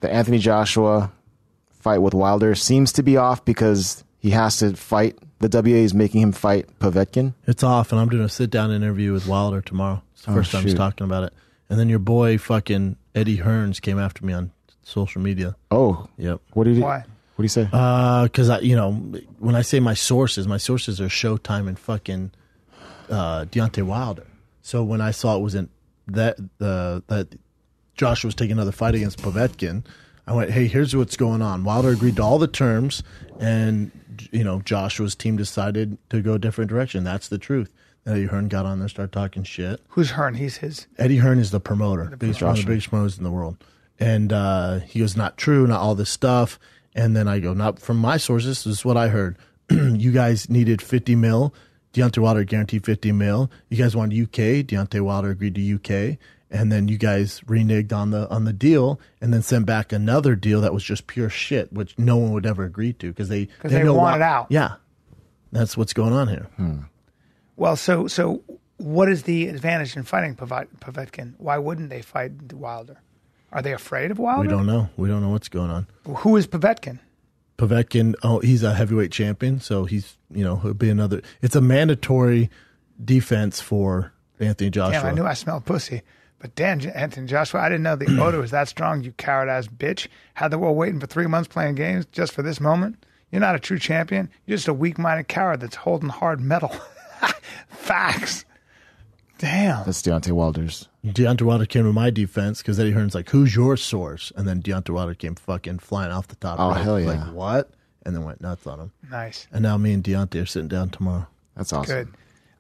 the Anthony Joshua fight with Wilder seems to be off because he has to fight. The WA is making him fight Povetkin. It's off, and I'm doing a sit-down interview with Wilder tomorrow. It's the first time he's talking about it. And then your boy fucking Eddie Hearns came after me on social media. Oh. Yep. What did he Why? What do you say? Because, when I say my sources are Showtime and fucking Deontay Wilder. So when I saw it was in that Joshua was taking another fight against Povetkin, I went, hey, here's what's going on. Wilder agreed to all the terms, and Joshua's team decided to go a different direction. That's the truth. Eddie Hearn got on there, started talking shit. Who's Hearn? He's his. Eddie Hearn is the promoter. One of the biggest promoters in the world. And he goes, not true, not all this stuff. And then I go, not from my sources. This is what I heard. You guys needed 50 mil. Deontay Wilder guaranteed 50 mil. You guys wanted UK. Deontay Wilder agreed to UK. And then you guys reneged on the deal, and then sent back another deal that was just pure shit, which no one would ever agree to because they want it out. Yeah, that's what's going on here. Well, so what is the advantage in fighting Povetkin? Why wouldn't they fight Wilder? Are they afraid of Wilder? We don't know. We don't know what's going on. Who is Povetkin? Povetkin, he's a heavyweight champion, so he's he'll be another. It's a mandatory defense for Anthony Joshua. Damn, I knew I smelled pussy. But damn, Anthony Joshua, I didn't know the odor was that strong, you coward-ass bitch. Had the world waiting for 3 months playing games just for this moment? You're not a true champion. You're just a weak-minded coward that's holding hard metal. Facts. Damn. That's Deontay Wilder's. Deontay Wilder came to my defense because Eddie Hearn's like, who's your source? And then Deontay Wilder came fucking flying off the top. Oh, right? hell yeah. Like, what? And then went nuts on him. Nice. And now me and Deontay are sitting down tomorrow. That's awesome. Good.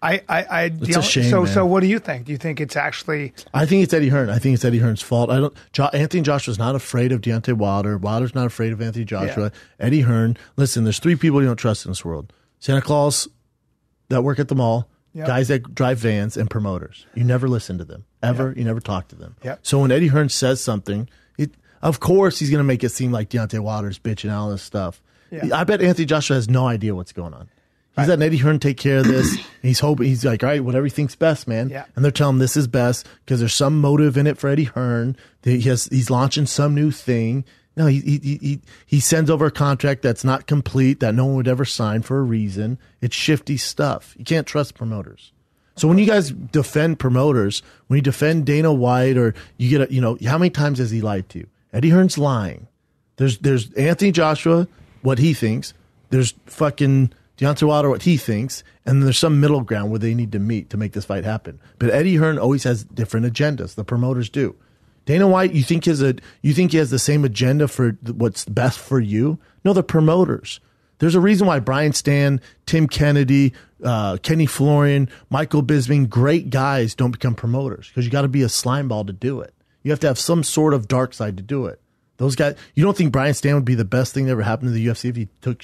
It's a shame, so man. what do you think? Do you think it's actually... I think it's Eddie Hearn. I think it's Eddie Hearn's fault. Anthony Joshua's not afraid of Deontay Wilder. Wilder's not afraid of Anthony Joshua. Yeah. Eddie Hearn. Listen, there's 3 people you don't trust in this world. Santa Claus that work at the mall, guys that drive vans, and promoters. You never listen to them. Ever. You never talk to them. Yep. So when Eddie Hearn says something, of course he's going to make it seem like Deontay Wilder's bitching and all this stuff. Yeah. I bet Anthony Joshua has no idea what's going on. He's letting Eddie Hearn take care of this. He's hoping, he's like, all right, whatever he thinks best, man. Yeah. And they're telling him this is best because there's some motive in it for Eddie Hearn. He's launching some new thing. No, he sends over a contract that's not complete, that no one would ever sign for a reason. It's shifty stuff. You can't trust promoters. So when you guys defend promoters, when you defend Dana White, or you get how many times has he lied to you? Eddie Hearn's lying. There's Anthony Joshua, what he thinks. There's fucking Deontay Wilder, what he thinks, and there's some middle ground where they need to meet to make this fight happen. But Eddie Hearn always has different agendas. The promoters do. Dana White, you think he has the same agenda for what's best for you? No, the promoters. There's a reason why Brian Stan, Tim Kennedy, Kenny Florian, Michael Bisping, great guys don't become promoters because you got to be a slimeball to do it. You have to have some sort of dark side to do it. Those guys, you don't think Brian Stan would be the best thing that ever happened to the UFC if he took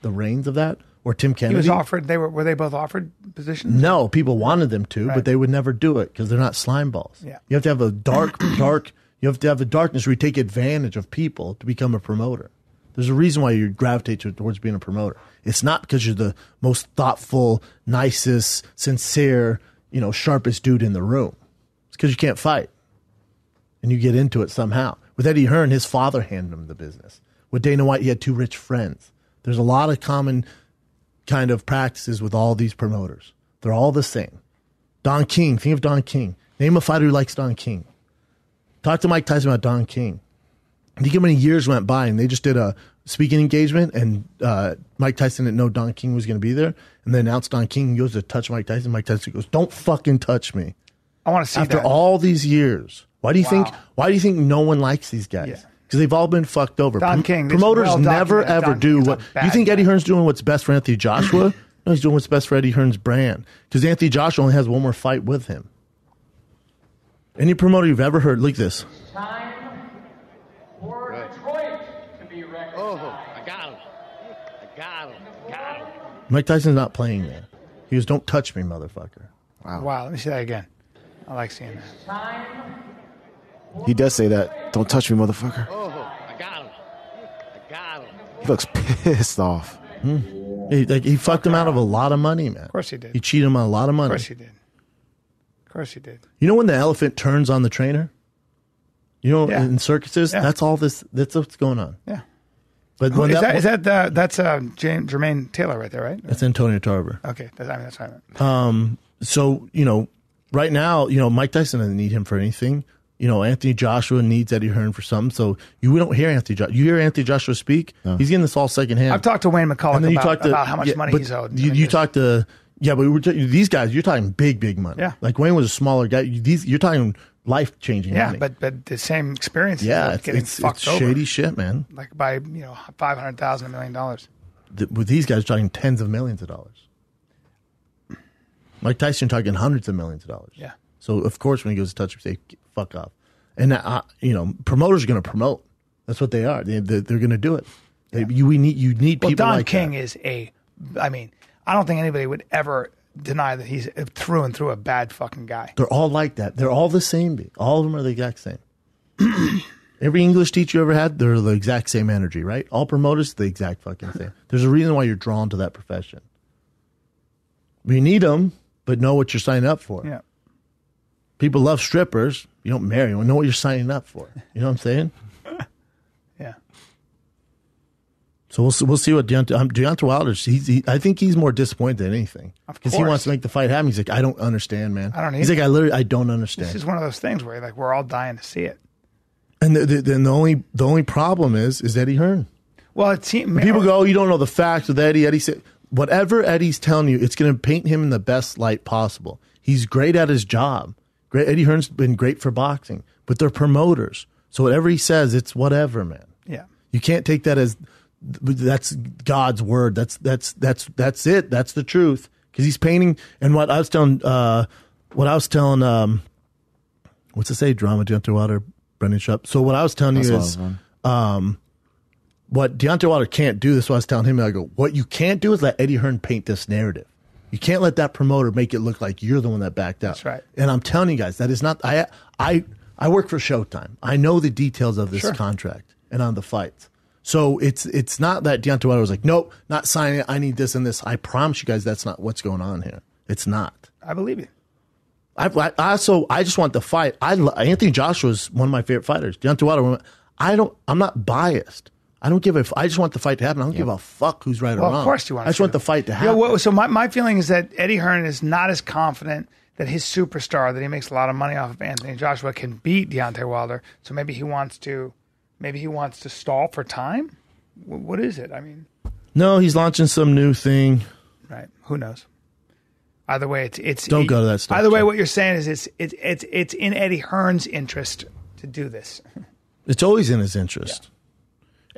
the reins of that? Or Tim Kennedy? He was offered. Were they both offered positions? No, people wanted them to, but they would never do it because they're not slime balls. Yeah. You have to have a dark. You have to have a darkness where you take advantage of people to become a promoter. There's a reason why you gravitate towards being a promoter. It's not because you're the most thoughtful, nicest, sincere, sharpest dude in the room. It's because you can't fight, and you get into it somehow. With Eddie Hearn, his father handed him the business. With Dana White, he had 2 rich friends. There's a lot of common kind of practices with all these promoters. They're all the same. Don King. Think of Don King. Name a fighter who likes Don King. Talk to Mike Tyson about Don King. Think how many years went by and they just did a speaking engagement and Mike Tyson didn't know Don King was going to be there. And they announced Don King. He goes to touch Mike Tyson. Mike Tyson goes, don't fucking touch me. I want to see After that. all these years. Why do you think no one likes these guys? Yeah. Because they've all been fucked over. Don King, promoters never ever Don do King's what. a bad You think Eddie guy. Hearn's doing what's best for Anthony Joshua? No, he's doing what's best for Eddie Hearn's brand. Because Anthony Joshua only has one more fight with him. Any promoter you've ever heard, look at this. Time for Detroit to be recognized. Oh, I got him. Mike Tyson's not playing there. He goes, don't touch me, motherfucker. Wow, let me see that again. I like seeing that. Time. He does say that. Don't touch me, motherfucker. Oh, I got him. He looks pissed off. He fucked him out of a lot of money, man. Of course he did. He cheated him on a lot of money. Of course he did. You know when the elephant turns on the trainer? You know, Yeah. in circuses, Yeah. that's all this. That's what's going on. Yeah. But Who, when that's Jermaine Taylor right there, right? that's Antonio Tarver. Okay, that's what I meant. So, right now, Mike Tyson doesn't need him for anything. Anthony Joshua needs Eddie Hearn for something. So we don't hear Anthony Joshua. You hear Anthony Joshua speak, he's getting this all secondhand. I've talked to Wayne McCullough about how much money but he's owed. You talk to, but these guys, you're talking big money. Yeah. Like Wayne was a smaller guy. You're talking life-changing money. but the same experience. Yeah, of getting it's fucked over. shady shit, man. Like by $500,000, $1 million. With these guys, you're talking tens of millions of dollars. Mike Tyson talking hundreds of millions of dollars. Yeah. So of course, when he goes to touch, we say fuck off. And promoters are going to promote. That's what they are. They're going to do it. You need people. Don like King that. is I don't think anybody would ever deny that he's through and through a bad fucking guy. They're all like that. They're all the same. All of them are the exact same. Every English teacher you ever had, they're the exact same energy, right? All promoters, the exact fucking same. There's a reason why you're drawn to that profession. You need them, but know what you're signing up for. Yeah. People love strippers. You don't marry them. Know what you're signing up for. You know what I'm saying? Yeah. So we'll see what Deontay Wilder. I think he's more disappointed than anything because he wants to make the fight happen. He's like, I don't understand, man. I don't He's either. like, I don't understand. This is one of those things where we're all dying to see it. And the only problem is Eddie Hearn. Well, People go, you don't know the facts with Eddie. Eddie said, whatever Eddie's telling you, it's going to paint him in the best light possible. He's great at his job. Eddie Hearn's been great for boxing, but they're promoters. So whatever he says, it's whatever, man. Yeah. You can't take that as that's God's word. That's it. That's the truth. Because he's painting. And what I was telling, what's it say? Drama, Deontay Wilder, Brendan Schaub. So what I was telling you is, what Deontay Wilder can't do. This is what I was telling him. I go, what you can't do is let Eddie Hearn paint this narrative. You can't let that promoter make it look like you're the one that backed out. That's right. And I'm telling you guys, that is not. I work for Showtime. I know the details of this contract and on the fights. So it's not that Deontay Wilder was like, nope, not signing it. I need this and this. I promise you guys, that's not what's going on here. It's not. I believe you. I just want the fight. Anthony Joshua is one of my favorite fighters. Deontay Wilder. I'm not biased. I don't give I just want the fight to happen. I don't give a fuck who's right or wrong. Of course you want. I just want the fight to happen. So my feeling is that Eddie Hearn is not as confident that his superstar, that he makes a lot of money off of Anthony Joshua, can beat Deontay Wilder. So maybe he wants to stall for time. What is it? I mean, no, he's launching some new thing. Right? Who knows? Either way, it's don't go to that stuff. Either way, what you're saying is it's in Eddie Hearn's interest to do this. It's always in his interest. Yeah.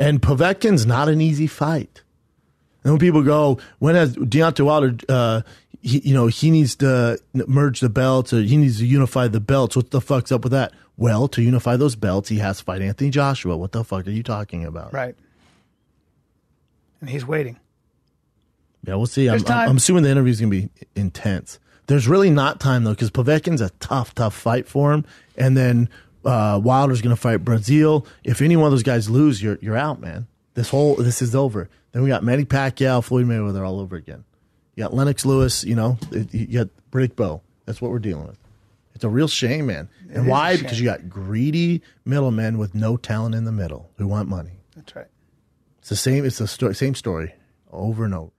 And Povetkin's not an easy fight. And when people go, when has Deontay Wilder, he needs to merge the belts or he needs to unify the belts. What the fuck's up with that? Well, to unify those belts, he has to fight Anthony Joshua. What the fuck are you talking about? Right. And he's waiting. Yeah, we'll see. I'm assuming the interview's going to be intense. There's really not time, though, because Povetkin's a tough fight for him. And then Wilder's going to fight Brazil. If any one of those guys lose, you're out, man. This is over. Then we got Manny Pacquiao, Floyd Mayweather all over again. You got Lennox Lewis, you got Riddick Bowe. That's what we're dealing with. It's a real shame, man. And why? Because you got greedy middlemen with no talent in the middle who want money. That's right. It's the same. It's the same story over and over.